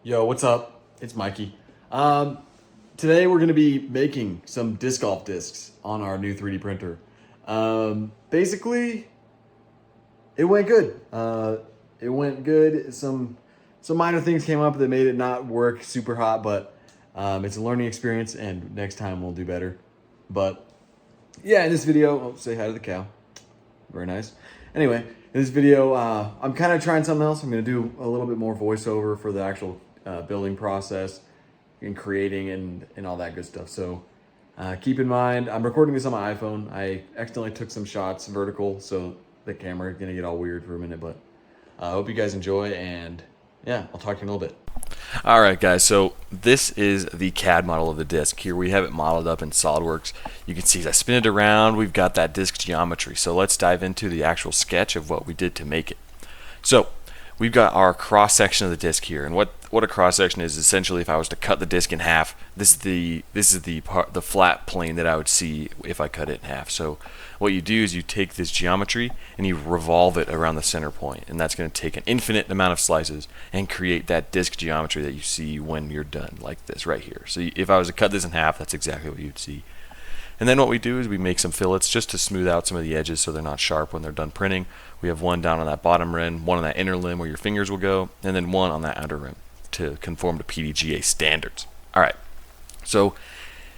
Yo, what's up? It's Mikey. Today we're going to be making some disc golf discs on our new 3D printer. Basically, it went good. It went good. Some minor things came up that made it not work super hot, but it's a learning experience, and next time we'll do better. But yeah, in this video, say hi to the cow. Very nice. Anyway, in this video, I'm kind of trying something else. I'm going to do a little bit more voiceover for the actual building process and creating and all that good stuff. So keep in mind, I'm recording this on my iPhone. I accidentally took some shots vertical, so the camera is going to get all weird for a minute. But I hope you guys enjoy, and yeah, I'll talk to you in a little bit. Alright guys, so this is the CAD model of the disc. Here we have it modeled up in SolidWorks. You can see as I spin it around, we've got that disc geometry. So let's dive into the actual sketch of what we did to make it. So we've got our cross section of the disc here, and what a cross section is essentially, if I was to cut the disc in half, this is the flat plane that I would see if I cut it in half. So what you do is you take this geometry and you revolve it around the center point, and that's going to take an infinite amount of slices and create that disc geometry that you see when you're done, like this right here. So if I was to cut this in half, that's exactly what you'd see. And then what we do is we make some fillets just to smooth out some of the edges so they're not sharp when they're done printing. We have one down on that bottom rim, one on that inner limb where your fingers will go, and then one on that outer rim to conform to PDGA standards. Alright, so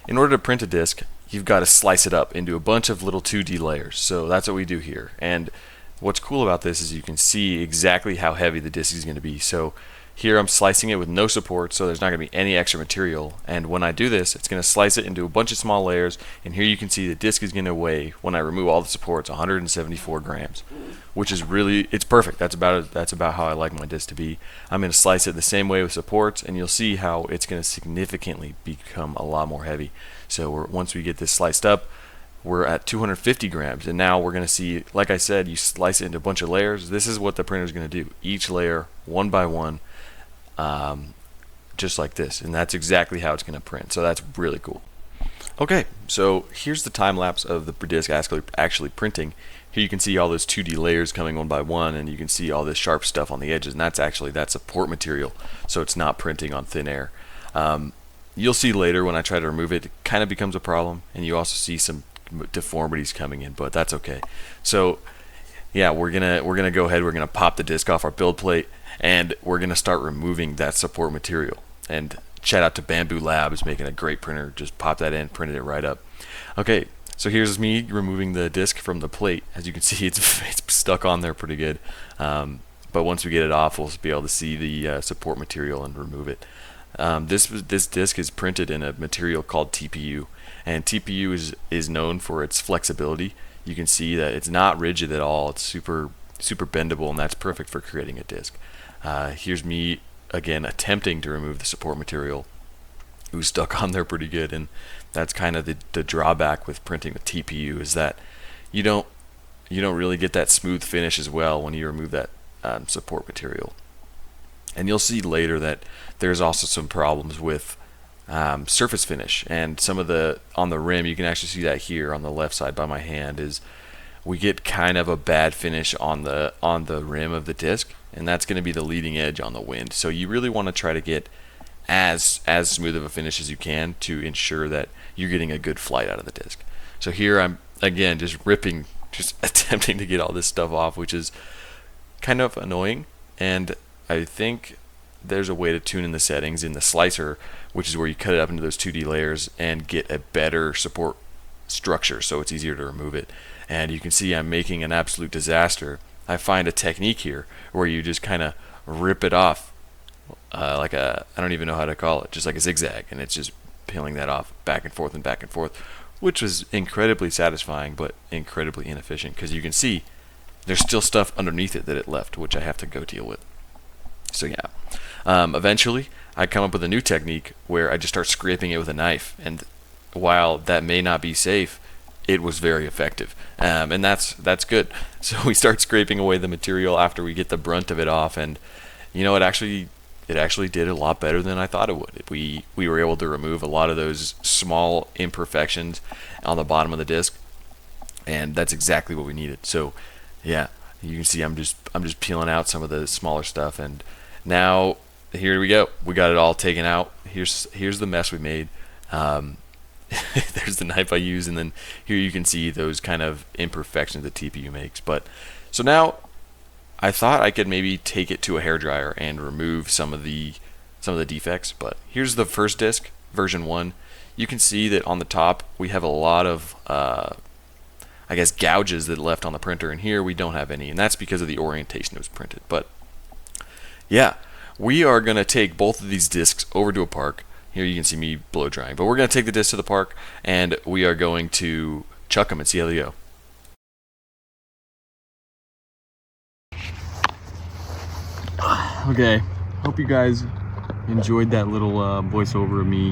in order to print a disc, you've got to slice it up into a bunch of little 2D layers. So that's what we do here. And what's cool about this is you can see exactly how heavy the disc is going to be. So here I'm slicing it with no support, so there's not going to be any extra material. And when I do this, it's going to slice it into a bunch of small layers. And here you can see the disc is going to weigh, when I remove all the supports, 174 grams, which is really, it's perfect. That's about how I like my disc to be. I'm going to slice it the same way with supports, and you'll see how it's going to significantly become a lot more heavy. So once we get this sliced up, we're at 250 grams, and now we're going to see, like I said, you slice it into a bunch of layers. This is what the printer is going to do. Each layer, one by one, just like this, and that's exactly how it's going to print. So that's really cool. Okay, so here's the time lapse of the disc actually printing. Here you can see all those 2D layers coming one by one, and you can see all this sharp stuff on the edges, and that's actually that support material, so it's not printing on thin air. You'll see later when I try to remove it, it kind of becomes a problem, and you also see some deformities coming in, but that's okay. So yeah, we're gonna go ahead, we're gonna pop the disc off our build plate, and we're gonna start removing that support material. And shout out to Bamboo Labs, making a great printer. Just pop that in, printed it right up. Okay, so here's me removing the disc from the plate. As you can see, it's stuck on there pretty good. But once we get it off, we'll be able to see the support material and remove it. This disc is printed in a material called TPU, and TPU is known for its flexibility. You can see that it's not rigid at all. It's super bendable, and that's perfect for creating a disc. Here's me again attempting to remove the support material. It was stuck on there pretty good, and that's kind of the drawback with printing with TPU, is that you don't really get that smooth finish as well when you remove that support material. And you'll see later that there's also some problems with surface finish, and some of the on the rim, you can actually see that here on the left side by my hand, is we get kind of a bad finish on the rim of the disc, and that's going to be the leading edge on the wind. So you really want to try to get as smooth of a finish as you can to ensure that you're getting a good flight out of the disc. So here I'm again just attempting to get all this stuff off, which is kind of annoying, and I think there's a way to tune in the settings in the slicer, which is where you cut it up into those 2D layers and get a better support structure so it's easier to remove it. And you can see I'm making an absolute disaster. I find a technique here where you just kind of rip it off like I don't even know how to call it, just like a zigzag, and it's just peeling that off back and forth and back and forth, which was incredibly satisfying but incredibly inefficient, because you can see there's still stuff underneath it that it left, which I have to go deal with. So yeah, eventually I come up with a new technique where I just start scraping it with a knife, and while that may not be safe, it was very effective, and that's good. So we start scraping away the material after we get the brunt of it off, and you know, it actually did a lot better than I thought it would. We were able to remove a lot of those small imperfections on the bottom of the disc, and that's exactly what we needed. So yeah, you can see I'm just peeling out some of the smaller stuff, and now here we go. We got it all taken out. Here's the mess we made. There's the knife I use, and then here you can see those kind of imperfections the TPU makes. But so now I thought I could maybe take it to a hairdryer and remove some of the defects. But here's the first disc, version 1. You can see that on the top we have a lot of I guess gouges that left on the printer, and here we don't have any, and that's because of the orientation it was printed. But yeah, we are going to take both of these discs over to a park. Here you can see me blow drying, but we're going to take the discs to the park and we are going to chuck them and see how they go. Okay, hope you guys enjoyed that little voiceover of me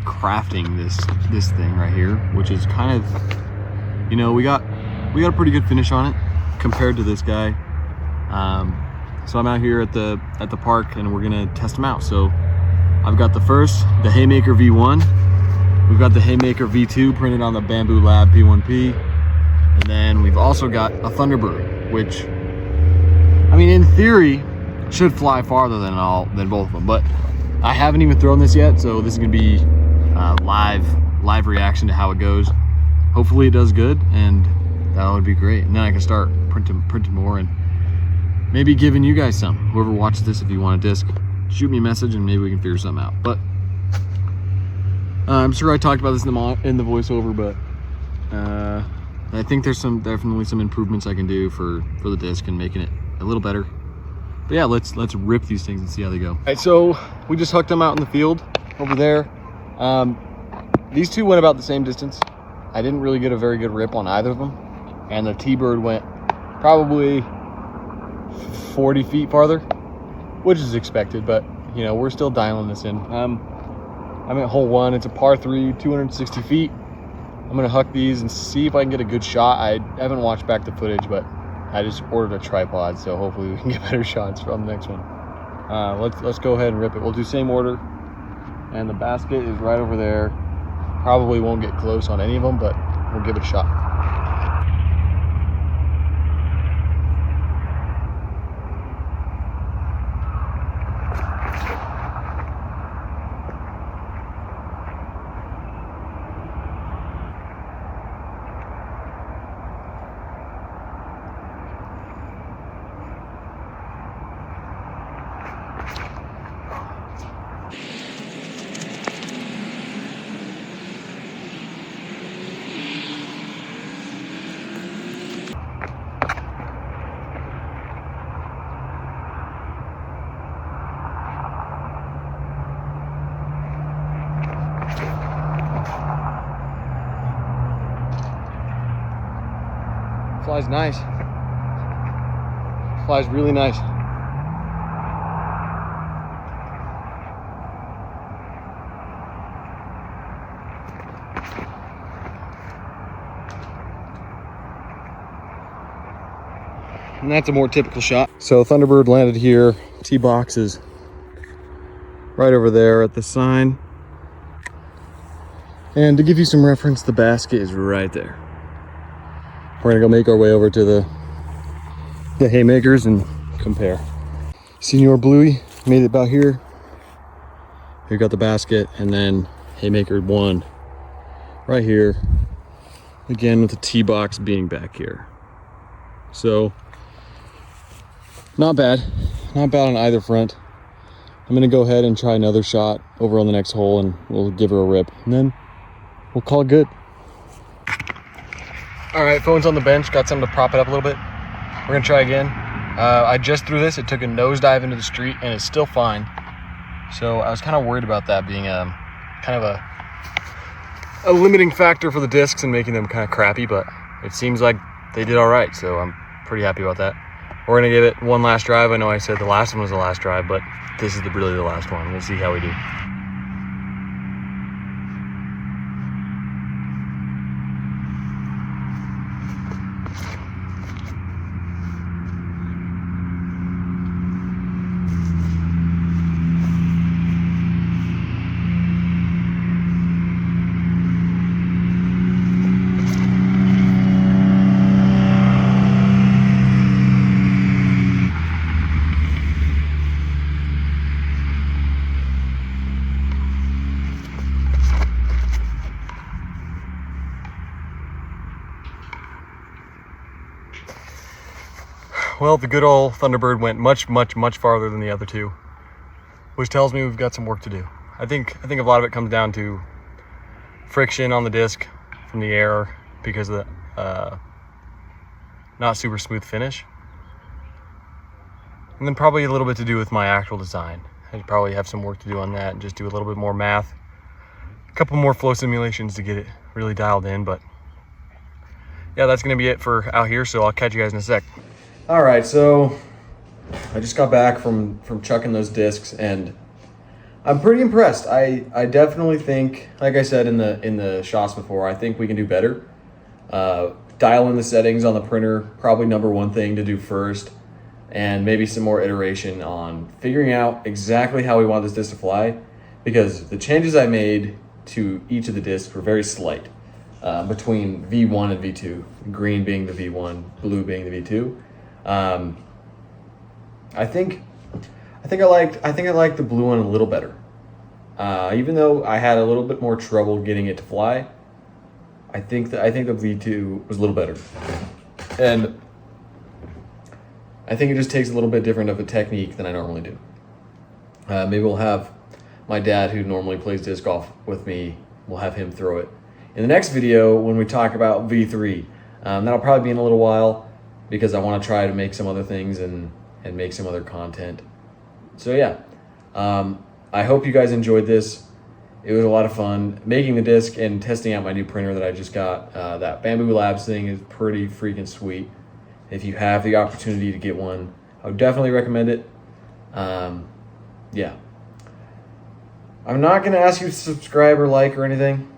crafting this thing right here, which is kind of, you know, we got a pretty good finish on it compared to this guy. So I'm out here at the park and we're gonna test them out. So I've got the Haymaker V1. We've got the Haymaker V2 printed on the Bambu Lab P1P. And then we've also got a Thunderbird, which, I mean, in theory, should fly farther than both of them. But I haven't even thrown this yet, so this is gonna be live reaction to how it goes. Hopefully it does good, and that would be great. And then I can start printing more and maybe giving you guys some. Whoever watches this, if you want a disc, shoot me a message and maybe we can figure something out. But I'm sure I talked about this in the voiceover, but I think there's definitely some improvements I can do for the disc and making it a little better. But yeah, let's rip these things and see how they go. All right, so we just hooked them out in the field over there. These two went about the same distance. I didn't really get a very good rip on either of them, and the T-Bird went probably 40 feet farther, which is expected, but you know, we're still dialing this in. I'm at hole 1. It's a par 3, 260 feet. I'm gonna huck these and see if I can get a good shot. I haven't watched back the footage, but I just ordered a tripod, so hopefully we can get better shots from the next one. Let's go ahead and rip it. We'll do same order, and the basket is right over there. Probably won't get close on any of them, but we'll give it a shot. Flies nice. Flies really nice. And that's a more typical shot. So Thunderbird landed here. T-box is right over there at the sign. And to give you some reference, the basket is right there. We're gonna go make our way over to the Haymakers and compare. Senior Bluey made it about here. We got the basket, and then Haymaker 1 right here. Again, with the T-box being back here. So, not bad on either front. I'm gonna go ahead and try another shot over on the next hole, and we'll give her a rip, and then we'll call it good. All right, phone's on the bench, got something to prop it up a little bit. We're gonna try again. I just threw this, it took a nosedive into the street and it's still fine. So I was kind of worried about that being kind of a limiting factor for the discs and making them kind of crappy, but it seems like they did all right, so I'm pretty happy about that. We're gonna give it one last drive. I know I said the last one was the last drive, but this is really the last one. We'll see how we do. Well, the good old Thunderbird went much farther than the other two, which tells me we've got some work to do. I think a lot of it comes down to friction on the disc from the air because of the not super smooth finish. And then probably a little bit to do with my actual design. I probably have some work to do on that and just do a little bit more math. A couple more flow simulations to get it really dialed in, but yeah, that's gonna be it for out here, so I'll catch you guys in a sec. All right, so I just got back from chucking those discs and I'm pretty impressed. I definitely think, like I said in the shots before, I think we can do better. Dial in the settings on the printer, probably number one thing to do first, and maybe some more iteration on figuring out exactly how we want this disc to fly, because the changes I made to each of the discs were very slight between V1 and V2, green being the V1, blue being the V2. I think I liked the blue one a little better. Even though I had a little bit more trouble getting it to fly, I think the V2 was a little better. And I think it just takes a little bit different of a technique than I normally do. Maybe we'll have my dad, who normally plays disc golf with me, we'll have him throw it. In the next video, when we talk about V3, that'll probably be in a little while because I want to try to make some other things and make some other content. So yeah, I hope you guys enjoyed this. It was a lot of fun making the disc and testing out my new printer that I just got. That Bamboo Labs thing is pretty freaking sweet. If you have the opportunity to get one, I would definitely recommend it. Yeah. I'm not going to ask you to subscribe or like or anything.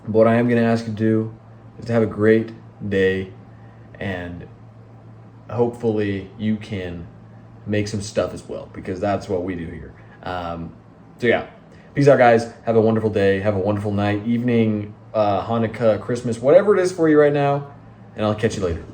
But what I am going to ask you to do is to have a great day, and hopefully you can make some stuff as well, because that's what we do here. So yeah, peace out, guys. Have a wonderful day. Have a wonderful night, evening, Hanukkah, Christmas, whatever it is for you right now. And I'll catch you later.